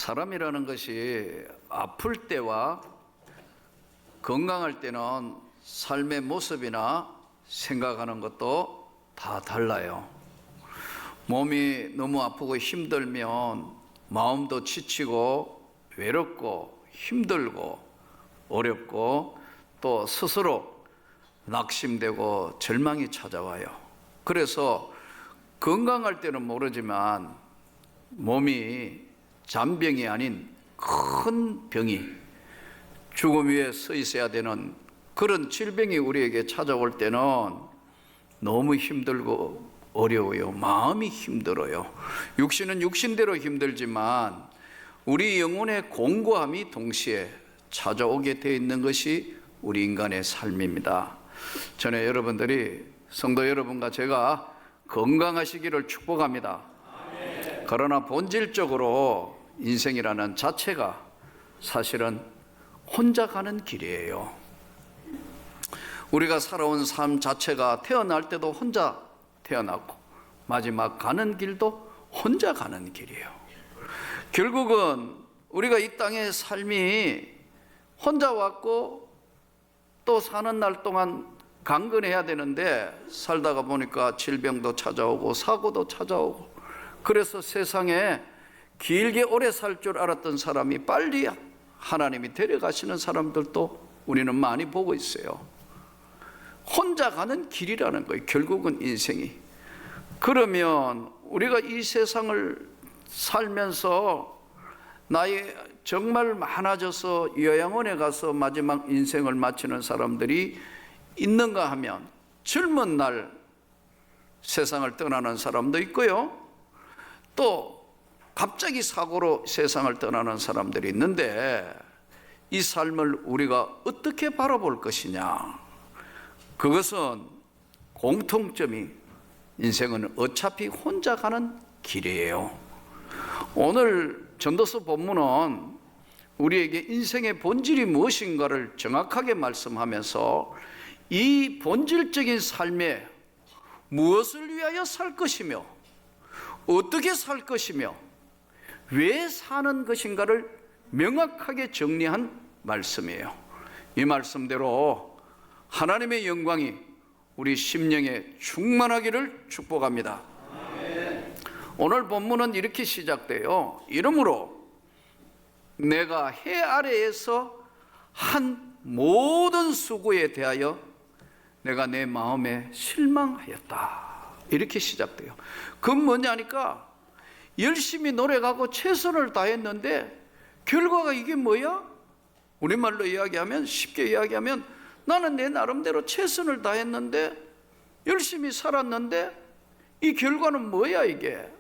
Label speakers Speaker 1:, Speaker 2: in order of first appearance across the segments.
Speaker 1: 사람이라는 것이 아플 때와 건강할 때는 삶의 모습이나 생각하는 것도 다 달라요. 몸이 너무 아프고 힘들면 마음도 지치고 외롭고 힘들고 어렵고 또 스스로 낙심되고 절망이 찾아와요. 그래서 건강할 때는 모르지만 몸이 잔병이 아닌 큰 병이 죽음 위에 서 있어야 되는 그런 질병이 우리에게 찾아올 때는 너무 힘들고 어려워요. 마음이 힘들어요. 육신은 육신대로 힘들지만 우리 영혼의 공고함이 동시에 찾아오게 되어 있는 것이 우리 인간의 삶입니다. 전에 여러분들이 성도 여러분과 제가 건강하시기를 축복합니다. 그러나 본질적으로 인생이라는 자체가 사실은 혼자 가는 길이에요. 우리가 살아온 삶 자체가 태어날 때도 혼자 태어났고 마지막 가는 길도 혼자 가는 길이에요. 결국은 우리가 이 땅의 삶이 혼자 왔고 또 사는 날 동안 강건해야 되는데 살다가 보니까 질병도 찾아오고 사고도 찾아오고 그래서 세상에 길게 오래 살 줄 알았던 사람이 빨리 하나님이 데려가시는 사람들도 우리는 많이 보고 있어요. 혼자 가는 길이라는 거예요. 결국은 인생이. 그러면 우리가 이 세상을 살면서 나이 정말 많아져서 요양원에 가서 마지막 인생을 마치는 사람들이 있는가 하면 젊은 날 세상을 떠나는 사람도 있고요. 또 갑자기 사고로 세상을 떠나는 사람들이 있는데 이 삶을 우리가 어떻게 바라볼 것이냐. 그것은 공통점이 인생은 어차피 혼자 가는 길이에요. 오늘 전도서 본문은 우리에게 인생의 본질이 무엇인가를 정확하게 말씀하면서 이 본질적인 삶에 무엇을 위하여 살 것이며 어떻게 살 것이며 왜 사는 것인가를 명확하게 정리한 말씀이에요. 이 말씀대로 하나님의 영광이 우리 심령에 충만하기를 축복합니다. 오늘 본문은 이렇게 시작돼요. 이러므로 내가 해 아래에서 한 모든 수고에 대하여 내가 내 마음에 실망하였다. 이렇게 시작돼요. 그건 뭐냐니까 열심히 노력하고 최선을 다했는데 결과가 이게 뭐야? 우리말로 이야기하면 쉽게 이야기하면 나는 내 나름대로 최선을 다했는데 열심히 살았는데 이 결과는 뭐야 이게?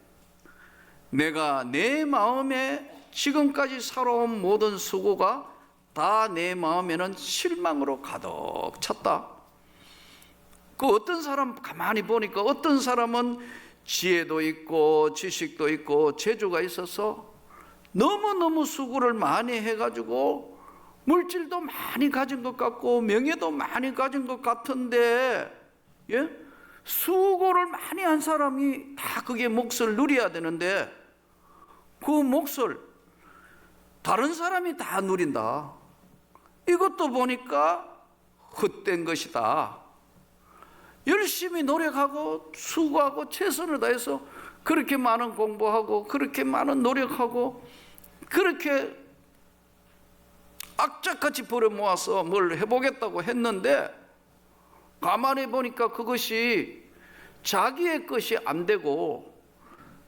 Speaker 1: 내가 내 마음에 지금까지 살아온 모든 수고가 다 내 마음에는 실망으로 가득 찼다. 그 어떤 사람 가만히 보니까 어떤 사람은 지혜도 있고 지식도 있고 재주가 있어서 너무너무 수고를 많이 해가지고 물질도 많이 가진 것 같고 명예도 많이 가진 것 같은데 수고를 많이 한 사람이 다 그게 몫을 누려야 되는데 그 몫을 다른 사람이 다 누린다. 이것도 보니까 헛된 것이다. 열심히 노력하고 수고하고 최선을 다해서 그렇게 많은 공부하고 그렇게 많은 노력하고 그렇게 악착같이 벌어 모아서 뭘 해보겠다고 했는데 가만히 보니까 그것이 자기의 것이 안 되고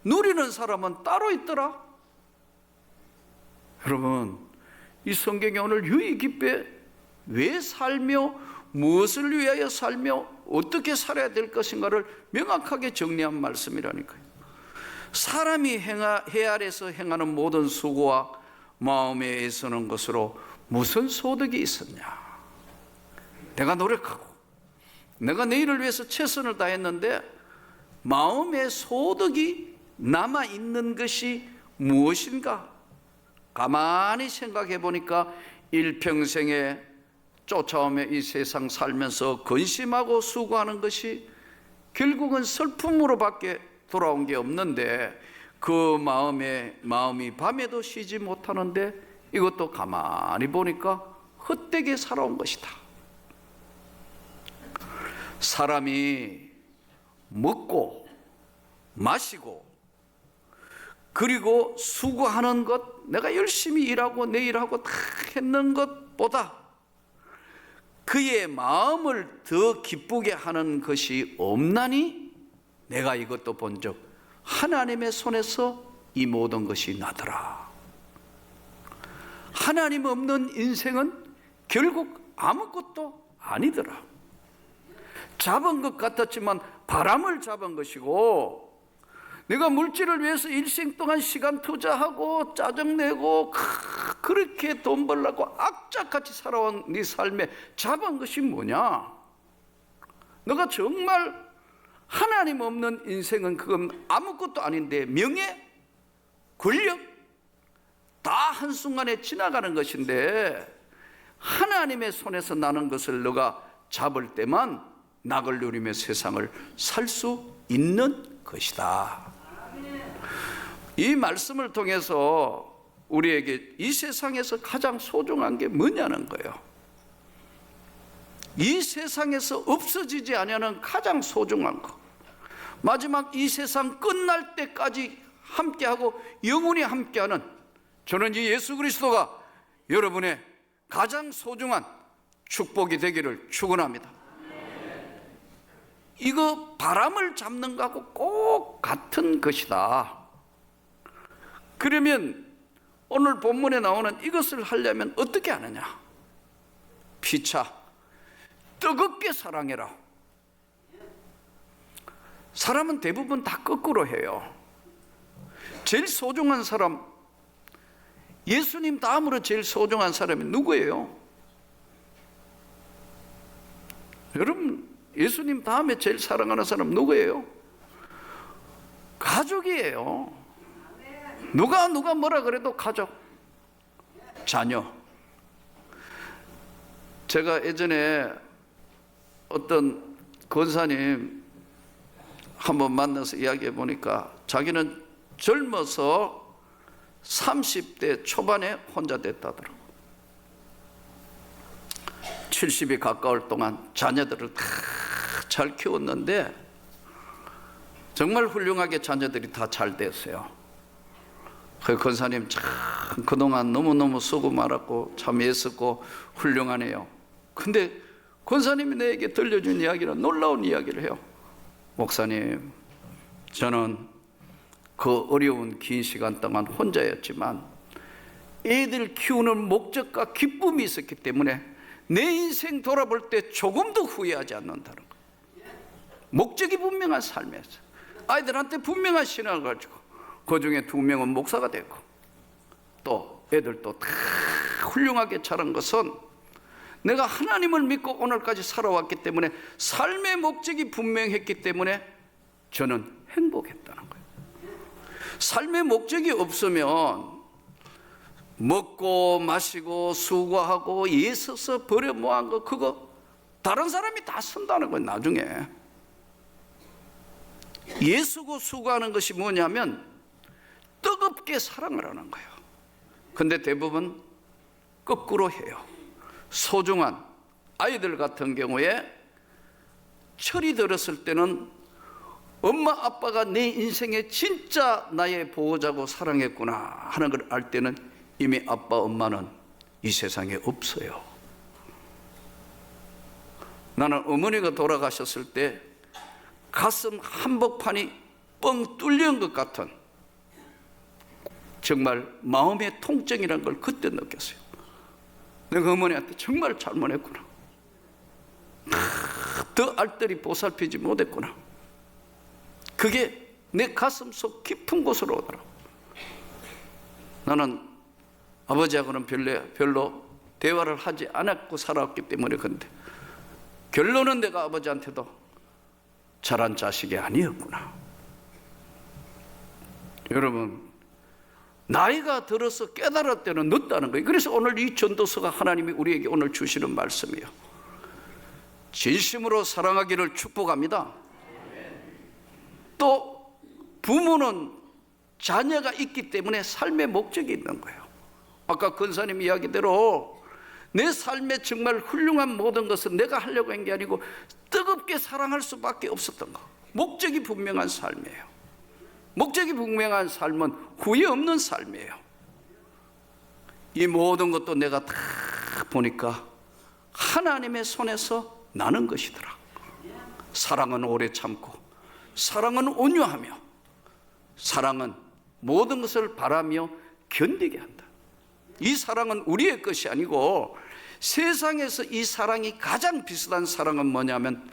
Speaker 1: 누리는 사람은 따로 있더라. 여러분, 이 성경에 오늘 유의 깊게 왜 살며 무엇을 위하여 살며 어떻게 살아야 될 것인가를 명확하게 정리한 말씀이라니까요. 사람이 해 아래에서 행하는 모든 수고와 마음에 애쓰는 것으로 무슨 소득이 있었냐. 내가 노력하고 내가 내일을 위해서 최선을 다했는데 마음의 소득이 남아있는 것이 무엇인가? 가만히 생각해 보니까 일평생에 쫓아오며 이 세상 살면서 근심하고 수고하는 것이 결국은 슬픔으로밖에 돌아온 게 없는데 그 마음이 밤에도 쉬지 못하는데 이것도 가만히 보니까 헛되게 살아온 것이다. 사람이 먹고 마시고 그리고 수고하는 것, 내가 열심히 일하고 내 일하고 다 했는 것보다 그의 마음을 더 기쁘게 하는 것이 없나니 내가 이것도 본즉 하나님의 손에서 이 모든 것이 나더라. 하나님 없는 인생은 결국 아무것도 아니더라. 잡은 것 같았지만 바람을 잡은 것이고, 내가 물질을 위해서 일생 동안 시간 투자하고 짜증내고 그렇게 돈 벌려고 악착같이 살아온 네 삶에 잡은 것이 뭐냐? 너가 정말 하나님 없는 인생은 그건 아무것도 아닌데, 명예, 권력 다 한순간에 지나가는 것인데 하나님의 손에서 나는 것을 너가 잡을 때만 낙을 누리며 세상을 살 수 있는 것이다. 이 말씀을 통해서 우리에게 이 세상에서 가장 소중한 게 뭐냐는 거예요. 이 세상에서 없어지지 않으면 가장 소중한 것, 마지막 이 세상 끝날 때까지 함께하고 영원히 함께하는, 저는 이 예수 그리스도가 여러분의 가장 소중한 축복이 되기를 축원합니다. 이거 바람을 잡는 것하고 꼭 같은 것이다. 그러면 오늘 본문에 나오는 이것을 하려면 어떻게 하느냐? 피차 뜨겁게 사랑해라. 사람은 대부분 다 거꾸로 해요. 제일 소중한 사람, 예수님 다음으로 제일 소중한 사람이 누구예요? 여러분, 예수님 다음에 제일 사랑하는 사람 누구예요? 가족이에요. 누가 뭐라 그래도 가족, 자녀. 제가 예전에 어떤 권사님 한번 만나서 이야기해 보니까 자기는 젊어서 30대 초반에 혼자 됐다더라고. 70이 가까울 동안 자녀들을 다 잘 키웠는데 정말 훌륭하게 자녀들이 다 잘 됐어요. 그 권사님 참 그동안 너무너무 수고 많았고 참 애썼고 훌륭하네요. 근데 권사님이 내게 들려준 이야기는 놀라운 이야기를 해요. 목사님, 저는 그 어려운 긴 시간 동안 혼자였지만 애들 키우는 목적과 기쁨이 있었기 때문에 내 인생 돌아볼 때 조금도 후회하지 않는다는 거예요. 목적이 분명한 삶에서 아이들한테 분명한 신앙을 가지고 그 중에 2명은 목사가 되고 또 애들도 다 훌륭하게 자란 것은 내가 하나님을 믿고 오늘까지 살아왔기 때문에 삶의 목적이 분명했기 때문에 저는 행복했다는 거예요. 삶의 목적이 없으면 먹고 마시고 수고하고 애써서 버려 모은 거 그거 다른 사람이 다 쓴다는 거예요. 나중에 애쓰고 수고하는 것이 뭐냐면 뜨겁게 사랑을 하는 거예요. 근데 대부분 거꾸로 해요. 소중한 아이들 같은 경우에 철이 들었을 때는 엄마 아빠가 내 인생에 진짜 나의 보호자고 사랑했구나 하는 걸 알 때는 이미 아빠 엄마는 이 세상에 없어요. 나는 어머니가 돌아가셨을 때 가슴 한복판이 뻥 뚫린 것 같은 정말 마음의 통증이라는 걸 그때 느꼈어요. 내가 어머니한테 정말 잘못했구나, 더 알뜰히 보살피지 못했구나. 그게 내 가슴 속 깊은 곳으로 오더라고. 나는 아버지하고는 별로 대화를 하지 않았고 살아왔기 때문에. 근데 결론은 내가 아버지한테도 잘한 자식이 아니었구나. 여러분, 나이가 들어서 깨달을 때는 늦다는 거예요. 그래서 오늘 이 전도서가 하나님이 우리에게 오늘 주시는 말씀이에요. 진심으로 사랑하기를 축복합니다. 또 부모는 자녀가 있기 때문에 삶의 목적이 있는 거예요. 아까 권사님 이야기대로 내 삶에 정말 훌륭한 모든 것은 내가 하려고 한 게 아니고 뜨겁게 사랑할 수밖에 없었던 거. 목적이 분명한 삶이에요. 목적이 분명한 삶은 후회 없는 삶이에요. 이 모든 것도 내가 다 보니까 하나님의 손에서 나는 것이더라. 사랑은 오래 참고, 사랑은 온유하며, 사랑은 모든 것을 바라며 견디게 한다. 이 사랑은 우리의 것이 아니고 세상에서 이 사랑이 가장 비슷한 사랑은 뭐냐면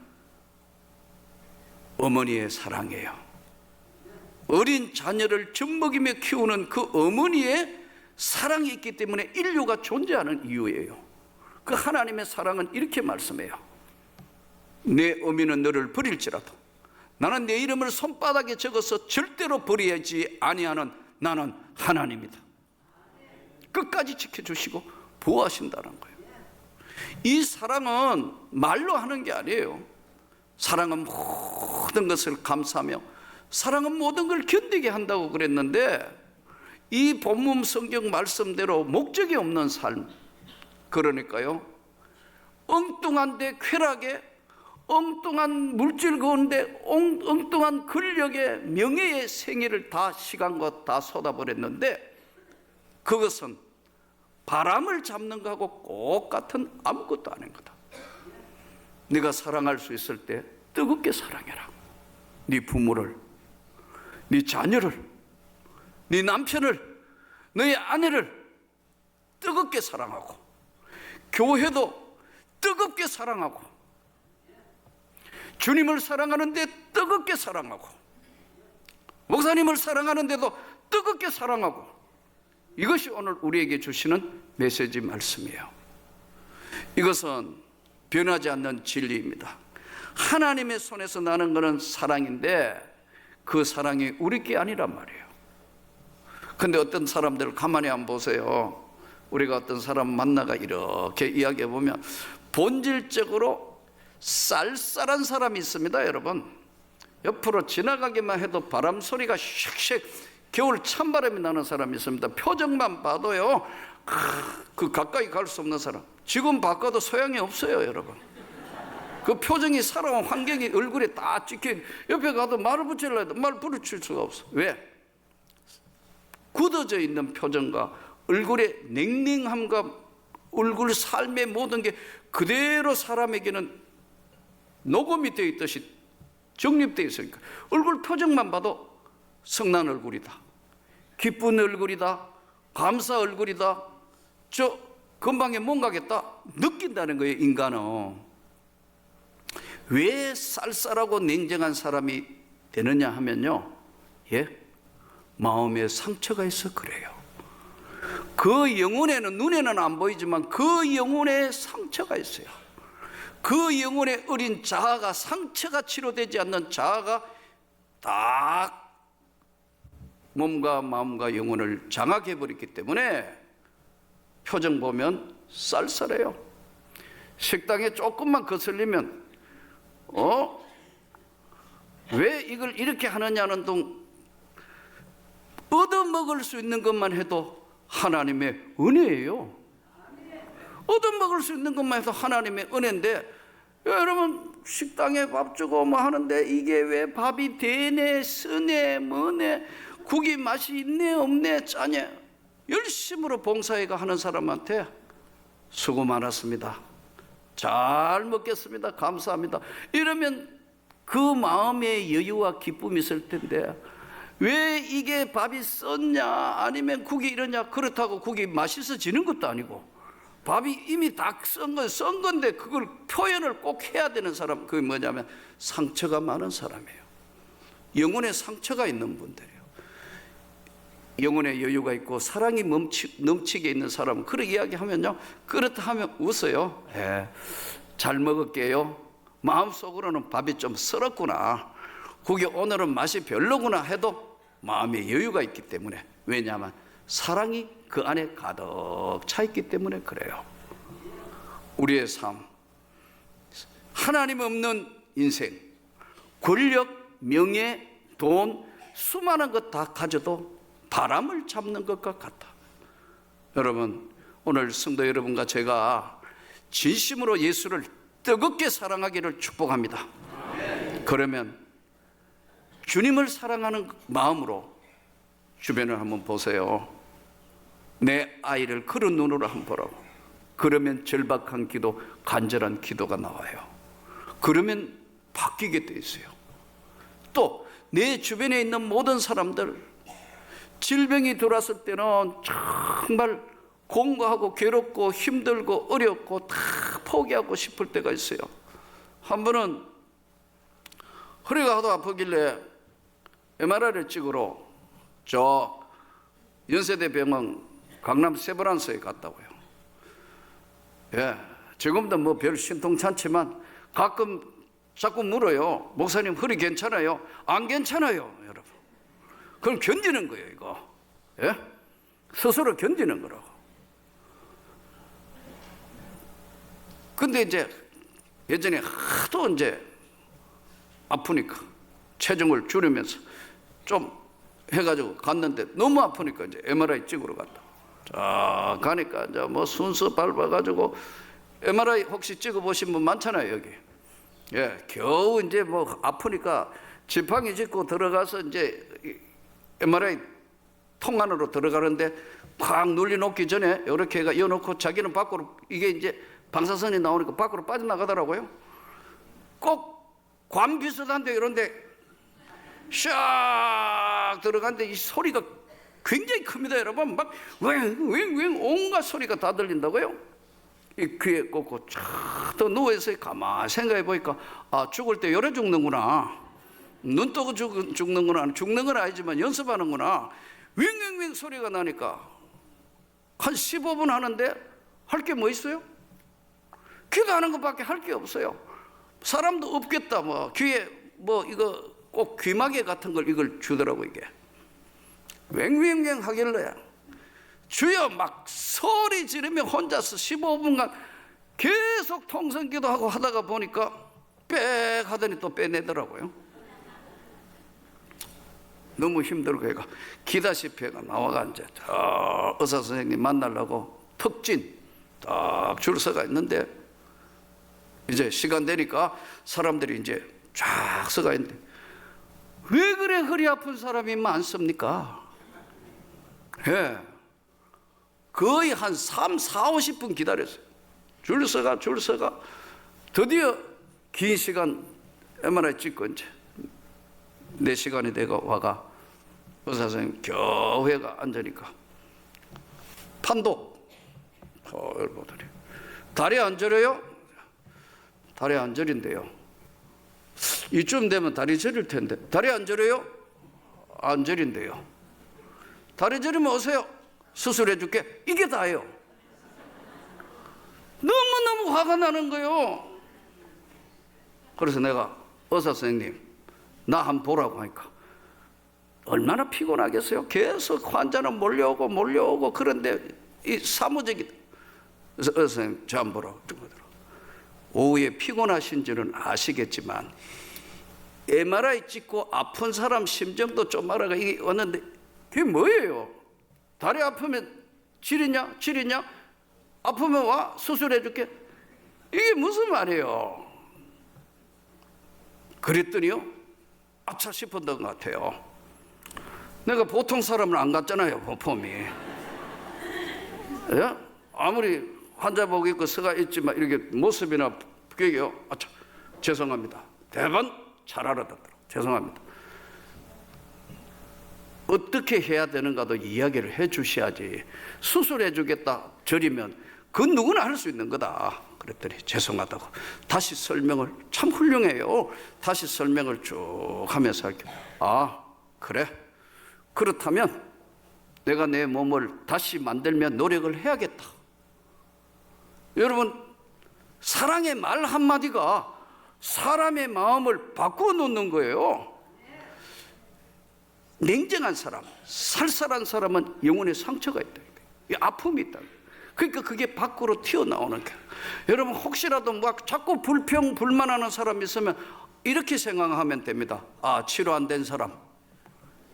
Speaker 1: 어머니의 사랑이에요. 어린 자녀를 젖먹이며 키우는 그 어머니의 사랑이 있기 때문에 인류가 존재하는 이유예요. 그 하나님의 사랑은 이렇게 말씀해요. 내 어미는 너를 버릴지라도 나는 내 이름을 손바닥에 적어서 절대로 버리지 아니하는 나는 하나님이다. 끝까지 지켜주시고 보호하신다는 거예요. 이 사랑은 말로 하는 게 아니에요. 사랑은 모든 것을 감사하며 사랑은 모든 걸 견디게 한다고 그랬는데, 이 본문 성경 말씀대로 목적이 없는 삶, 그러니까요 엉뚱한데 쾌락에, 엉뚱한 물질 가운데 엉뚱한 권력의 명예의 생애를 다 시간과 다 쏟아버렸는데, 그것은 바람을 잡는 거하고 똑같은 아무것도 아닌 거다. 네가 사랑할 수 있을 때 뜨겁게 사랑해라. 네 부모를, 네 자녀를, 네 남편을, 너의 아내를 뜨겁게 사랑하고, 교회도 뜨겁게 사랑하고, 주님을 사랑하는데 뜨겁게 사랑하고, 목사님을 사랑하는데도 뜨겁게 사랑하고, 이것이 오늘 우리에게 주시는 메시지 말씀이에요. 이것은 변하지 않는 진리입니다. 하나님의 손에서 나는 것은 사랑인데 그 사랑이 우리 게 아니란 말이에요. 근데 어떤 사람들 가만히 한번 보세요. 우리가 어떤 사람 만나가 이렇게 이야기해 보면 본질적으로 쌀쌀한 사람이 있습니다. 여러분, 옆으로 지나가기만 해도 바람 소리가 슉슉, 겨울 찬바람이 나는 사람이 있습니다. 표정만 봐도요, 그 가까이 갈 수 없는 사람. 지금 바꿔도 소용이 없어요, 여러분. 그 표정이 살아온 환경이 얼굴에 다 찍혀, 옆에 가도 말을 붙이려 해도 말 부르칠 수가 없어. 왜? 굳어져 있는 표정과 얼굴의 냉랭함과 얼굴 삶의 모든 게 그대로 사람에게는 녹음이 되어 있듯이 정립되어 있으니까 얼굴 표정만 봐도 성난 얼굴이다, 기쁜 얼굴이다, 감사 얼굴이다, 저 금방에 뭔가겠다 느낀다는 거예요. 인간은 왜 쌀쌀하고 냉정한 사람이 되느냐 하면요, 마음에 상처가 있어 그래요. 그 영혼에는, 눈에는 안 보이지만 그 영혼에 상처가 있어요. 그 영혼의 어린 자아가, 상처가 치료되지 않는 자아가 딱 몸과 마음과 영혼을 장악해 버렸기 때문에 표정 보면 쌀쌀해요. 식당에 조금만 거슬리면 왜 이걸 이렇게 하느냐는 등 얻어먹을 수 있는 것만 해도 하나님의 은혜예요. 얻어먹을 수 있는 것만 해도 하나님의 은혜인데, 여러분 식당에 밥 주고 뭐 하는데 이게 왜 밥이 되네, 쓰네, 뭐네, 국이 맛이 있네, 없네, 짜네, 열심으로 봉사회가 하는 사람한테 수고 많았습니다, 잘 먹겠습니다, 감사합니다, 이러면 그 마음에 여유와 기쁨이 있을 텐데, 왜 이게 밥이 썼냐, 아니면 국이 이러냐, 그렇다고 국이 맛있어지는 것도 아니고 밥이 이미 다 썬 건데 그걸 표현을 꼭 해야 되는 사람, 그게 뭐냐면 상처가 많은 사람이에요. 영혼에 상처가 있는 분들이에요. 영혼에 여유가 있고 사랑이 넘치게 있는 사람은 그렇게 이야기하면요, 그렇다 하면 웃어요. 잘 먹을게요. 마음속으로는 밥이 좀 썰었구나, 그게 오늘은 맛이 별로구나 해도 마음에 여유가 있기 때문에, 왜냐하면 사랑이 그 안에 가득 차 있기 때문에 그래요. 우리의 삶, 하나님 없는 인생, 권력, 명예, 돈, 수많은 것 다 가져도 바람을 잡는 것과 같다. 여러분, 오늘 성도 여러분과 제가 진심으로 예수를 뜨겁게 사랑하기를 축복합니다. 그러면 주님을 사랑하는 마음으로 주변을 한번 보세요. 내 아이를 그런 눈으로 한번 보라고. 그러면 절박한 기도, 간절한 기도가 나와요. 그러면 바뀌게 돼 있어요. 또 내 주변에 있는 모든 사람들, 질병이 들어왔을 때는 정말 공고하고 괴롭고 힘들고 어렵고 다 포기하고 싶을 때가 있어요. 한 번은 허리가 하도 아프길래 MRI를 찍으러 저 연세대병원 강남 세브란스에 갔다고요. 예, 지금도 뭐 별 신통찮지만 가끔 자꾸 물어요. 목사님 허리 괜찮아요? 안 괜찮아요, 여러분. 그럼 견디는 거예요, 이거. 예? 스스로 견디는 거라고. 근데 이제 예전에 하도 이제 아프니까 체중을 줄이면서 좀 해가지고 갔는데 너무 아프니까 이제 MRI 찍으러 갔다. 자, 가니까 이제 뭐 순서 밟아가지고 MRI 혹시 찍어보신 분 많잖아요, 여기. 예, 겨우 이제 뭐 아프니까 지팡이 짚고 들어가서 이제 MRI 통 안으로 들어가는데 팍 눌려놓기 전에 이렇게 이어놓고 자기는 밖으로, 이게 이제 방사선이 나오니까 밖으로 빠져나가더라고요. 꼭 관 비슷한데 이런데 샥 들어갔는데 이 소리가 굉장히 큽니다, 여러분. 막 웽웽웽 온갖 소리가 다 들린다고요. 이 귀에 꽂고 쫙더 누워서 가만히 생각해 보니까, 아, 죽을 때 열에 죽는구나. 눈 뜨고 죽는구나. 죽는 건 아니지만 연습하는구나. 웽웽웽 소리가 나니까 한 15분 하는데 할 게 뭐 있어요? 기도하는 것밖에 할 게 없어요. 사람도 없겠다. 뭐 귀에 뭐 이거 꼭 귀마개 같은 걸 이걸 주더라고. 이게 웽웽웽 하길래 주여 막 소리 지르며 혼자서 15분간 계속 통성기도하고 하다가 보니까 빽 하더니 또 빼내더라고요. 너무 힘들고 해가 기다시피 해가 나와가 이제 저 의사 선생님 만나려고 턱진 딱 줄 서가 있는데, 이제 시간 되니까 사람들이 이제 쫙 서가 있는데, 왜 그래 허리 아픈 사람이 많습니까? 예. 거의 한 3, 4, 50분 기다렸어요. 줄 서가 드디어 긴 시간 MRI 찍고 이제 내 시간이 되고 와가 의사 선생님 겨우 해가 앉으니까 판독 보더니 다리 안 저려요? 다리 안 저린대요. 이쯤 되면 다리 저릴 텐데 다리 안 저려요? 안 저린대요. 다리 저리면 오세요. 수술해 줄게. 이게 다예요. 너무너무 화가 나는 거예요. 그래서 내가 의사 선생님 나 한번 보라고 하니까 얼마나 피곤하겠어요. 계속 환자는 몰려오고 그런데 이 사무적이다. 그래서 의사 선생님 저 한번 보라고. 오후에 피곤하신 줄은 아시겠지만 MRI 찍고 아픈 사람 심정도 좀 알아가. 이게 왔는데 그게 뭐예요? 다리 아프면 지리냐? 아프면 와 수술해 줄게. 이게 무슨 말이에요? 그랬더니요, 아차 싶었던 것 같아요. 내가 보통 사람은 안 같잖아요, 보폼이. 예? 아무리 환자복 입고 서가 있지만 이렇게 모습이나 그게요, 아차 죄송합니다. 대번 잘 알아듣도록 죄송합니다. 어떻게 해야 되는가도 이야기를 해 주셔야지. 수술해 주겠다 저리면 그건 누구나 할 수 있는 거다. 그랬더니 죄송하다고 다시 설명을, 참 훌륭해요. 다시 설명을 쭉 하면서 할게. 아 그래? 그렇다면 내가 내 몸을 다시 만들면 노력을 해야겠다. 여러분, 사랑의 말 한마디가 사람의 마음을 바꾸어 놓는 거예요. 냉정한 사람, 살살한 사람은 영혼에 상처가 있다. 아픔이 있다. 그러니까 그게 밖으로 튀어나오는 거예요. 여러분, 혹시라도 막 자꾸 불평불만하는 사람이 있으면 이렇게 생각하면 됩니다. 아, 치료 안 된 사람.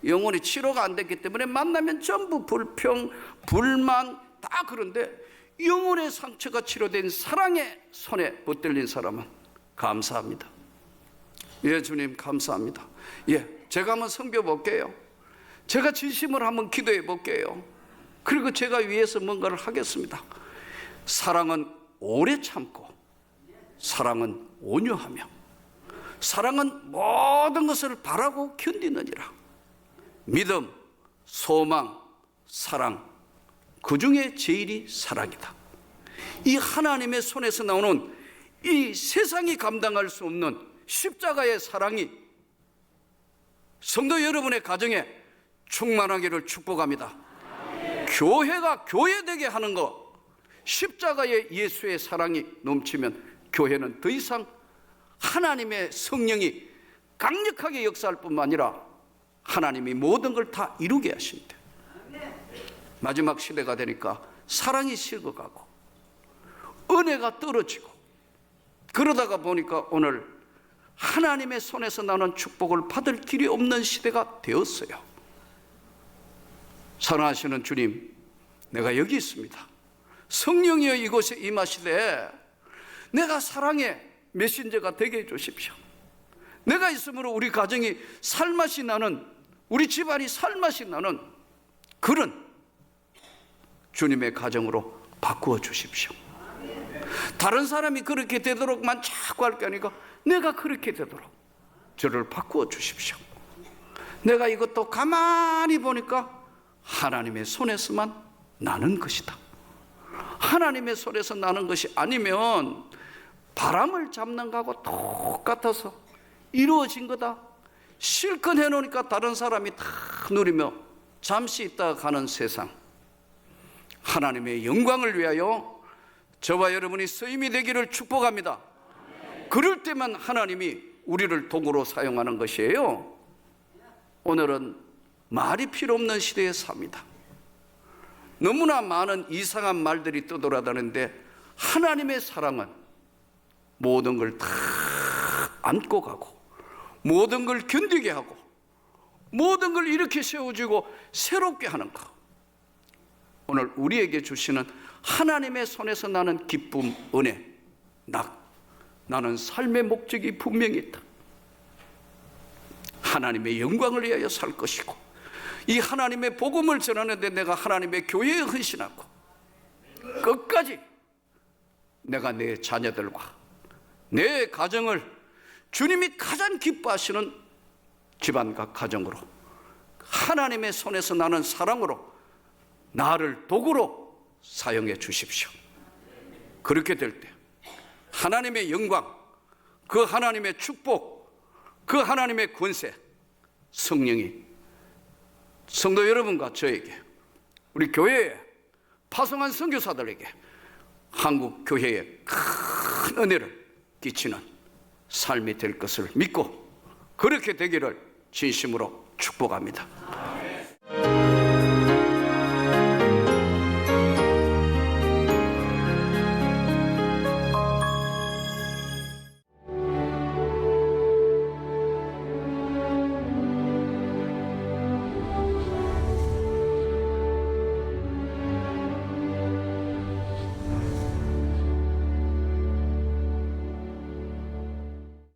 Speaker 1: 영혼이 치료가 안 됐기 때문에 만나면 전부 불평, 불만 다 그런데 영혼의 상처가 치료된 사랑의 손에 붙들린 사람은 감사합니다. 예, 주님 감사합니다. 예, 제가 한번 섬겨 볼게요. 제가 진심으로 한번 기도해 볼게요. 그리고 제가 위해서 뭔가를 하겠습니다. 사랑은 오래 참고, 사랑은 온유하며, 사랑은 모든 것을 바라고 견디느니라. 믿음, 소망, 사랑, 그 중에 제일이 사랑이다. 이 하나님의 손에서 나오는 이 세상이 감당할 수 없는 십자가의 사랑이 성도 여러분의 가정에 충만하기를 축복합니다. 교회가 교회되게 하는 것, 십자가의 예수의 사랑이 넘치면 교회는 더 이상 하나님의 성령이 강력하게 역사할 뿐만 아니라 하나님이 모든 걸 다 이루게 하신대. 마지막 시대가 되니까 사랑이 식어가고 은혜가 떨어지고 그러다가 보니까 오늘 하나님의 손에서 나는 축복을 받을 길이 없는 시대가 되었어요. 사랑하시는 주님, 내가 여기 있습니다. 성령이여 이곳에 임하시되 내가 사랑의 메신저가 되게 해 주십시오. 내가 있으므로 우리 가정이 살맛이 나는, 우리 집안이 살맛이 나는 그런 주님의 가정으로 바꾸어 주십시오. 다른 사람이 그렇게 되도록만 자꾸 할 게 아니라 내가 그렇게 되도록 저를 바꾸어 주십시오. 내가 이것도 가만히 보니까 하나님의 손에서만 나는 것이다. 하나님의 손에서 나는 것이 아니면 바람을 잡는 거하고 똑같아서 이루어진 거다. 실컷 해놓으니까 다른 사람이 다 누리며 잠시 있다가 가는 세상. 하나님의 영광을 위하여 저와 여러분이 쓰임이 되기를 축복합니다. 그럴 때만 하나님이 우리를 도구로 사용하는 것이에요. 오늘은 말이 필요 없는 시대에 삽니다. 너무나 많은 이상한 말들이 떠돌아다니는데 하나님의 사랑은 모든 걸 다 안고 가고 모든 걸 견디게 하고 모든 걸 이렇게 세워주고 새롭게 하는 것. 오늘 우리에게 주시는 하나님의 손에서 나는 기쁨, 은혜, 나는 삶의 목적이 분명히 있다. 하나님의 영광을 위하여 살 것이고 이 하나님의 복음을 전하는데 내가 하나님의 교회에 헌신하고 끝까지 내가 내 자녀들과 내 가정을 주님이 가장 기뻐하시는 집안과 가정으로 하나님의 손에서 나는 사랑으로 나를 도구로 사용해 주십시오. 그렇게 될 때 하나님의 영광, 그 하나님의 축복, 그 하나님의 권세, 성령이 성도 여러분과 저에게, 우리 교회에 파송한 선교사들에게 한국 교회에 큰 은혜를 끼치는 삶이 될 것을 믿고 그렇게 되기를 진심으로 축복합니다.